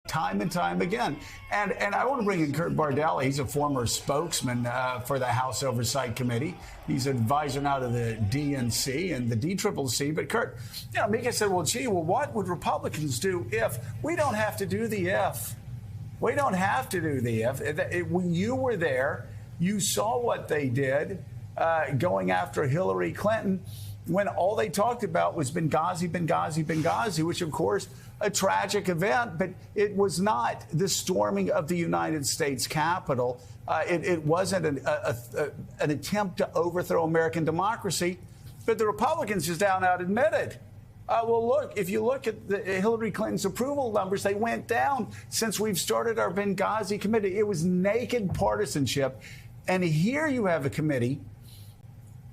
time and time again. And I want to bring in Kurt Bardella. He's a former spokesman for the House Oversight Committee. He's an advisor now to the DNC and the DCCC. But Kurt, Mika said, well, what would Republicans do if we don't have to do the if? We don't have to do the if. When you were there, you saw what they did going after Hillary Clinton when all they talked about was Benghazi, Benghazi, Benghazi, which, of course, a tragic event, but it was not the storming of the United States Capitol. It wasn't an attempt to overthrow American democracy, but the Republicans just out admitted. Well, look, if you look at Hillary Clinton's approval numbers, they went down since we've started our Benghazi committee. It was naked partisanship. And here you have a committee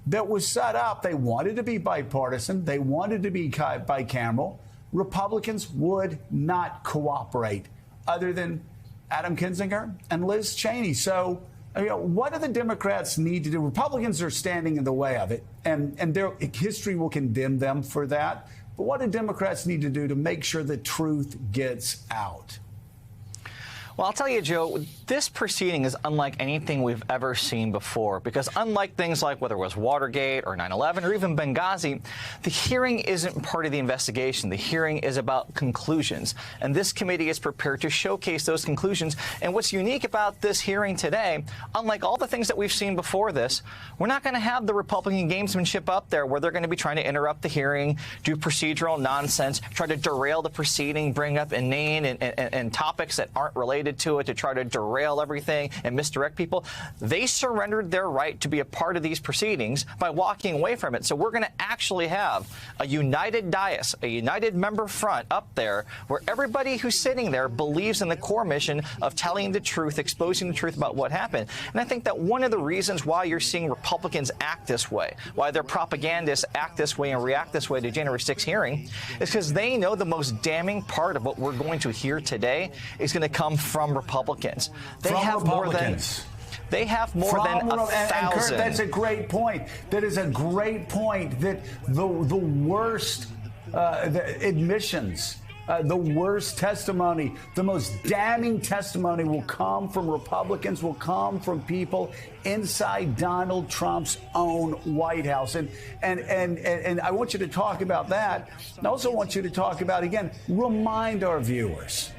that was set up. They wanted to be bipartisan. They wanted to be bicameral. Republicans would not cooperate other than Adam Kinzinger and Liz Cheney. So, what do the Democrats need to do? Republicans are standing in the way of it, and their history will condemn them for that. But what do Democrats need to do to make sure the truth gets out? Well, I'll tell you, Joe, this proceeding is unlike anything we've ever seen before, because unlike things like whether it was Watergate or 9/11 or even Benghazi, the hearing isn't part of the investigation. The hearing is about conclusions, and this committee is prepared to showcase those conclusions. And what's unique about this hearing today, unlike all the things that we've seen before this, we're not going to have the Republican gamesmanship up there where they're going to be trying to interrupt the hearing, do procedural nonsense, try to derail the proceeding, bring up inane and topics that aren't related to it to try to derail everything and misdirect people. They surrendered their right to be a part of these proceedings by walking away from it. So we're going to actually have a united dais, a united member front up there where everybody who's sitting there believes in the core mission of telling the truth, exposing the truth about what happened. And I think that one of the reasons why you're seeing Republicans act this way, why their propagandists act this way and react this way to January 6th hearing, is because they know the most damning part of what we're going to hear today is going to come from Republicans. They have more than 1,000. And Kurt, that's a great point. That is a great point. That the worst admissions, the worst testimony, the most damning testimony will come from Republicans, will come from people inside Donald Trump's own White House. And I want you to talk about that. And I also want you to talk about, again, remind our viewers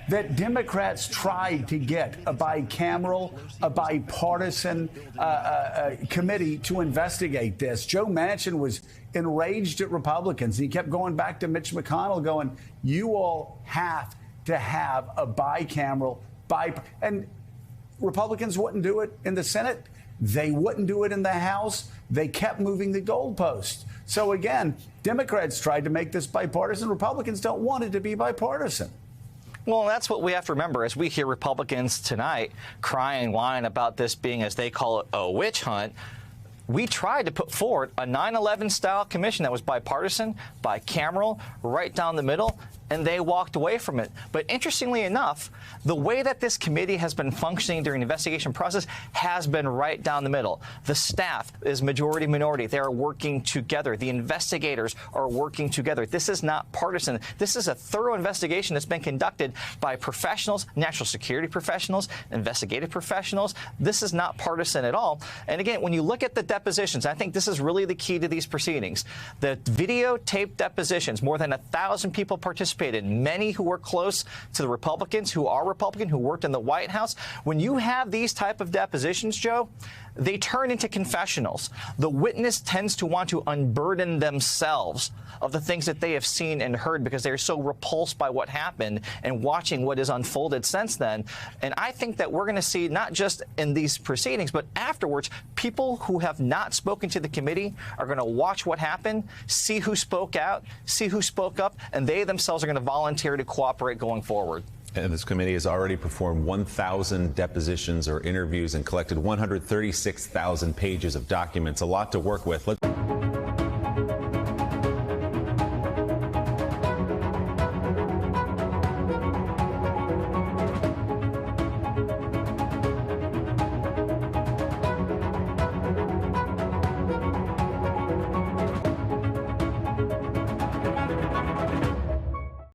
that Democrats tried to get a bicameral, a bipartisan committee to investigate this. Joe Manchin was enraged at Republicans. He kept going back to Mitch McConnell going, you all have to have a bicameral, and Republicans wouldn't do it in the Senate. They wouldn't do it in the House. They kept moving the goalposts. So again, Democrats tried to make this bipartisan. Republicans don't want it to be bipartisan. Well, that's what we have to remember as we hear Republicans tonight cry and whine about this being, as they call it, a witch hunt. We tried to put forward a 9/11 style commission that was bipartisan, bicameral, right down the middle, and they walked away from it. But interestingly enough, the way that this committee has been functioning during the investigation process has been right down the middle. The staff is majority minority. They are working together. The investigators are working together. This is not partisan. This is a thorough investigation that's been conducted by professionals, national security professionals, investigative professionals. This is not partisan at all. And again, when you look at the depositions, I think this is really the key to these proceedings. The videotaped depositions, more than 1,000 people participated, many who were close to the Republicans, who are Republican, who worked in the White House. When you have these type of depositions, Joe, they turn into confessionals. The witness tends to want to unburden themselves of the things that they have seen and heard because they're so repulsed by what happened and watching what has unfolded since then. And I think that we're going to see, not just in these proceedings, but afterwards, people who have not spoken to the committee are going to watch what happened, see who spoke out, see who spoke up, and they themselves are going to volunteer to cooperate going forward. And this committee has already performed 1,000 depositions or interviews and collected 136,000 pages of documents. A lot to work with.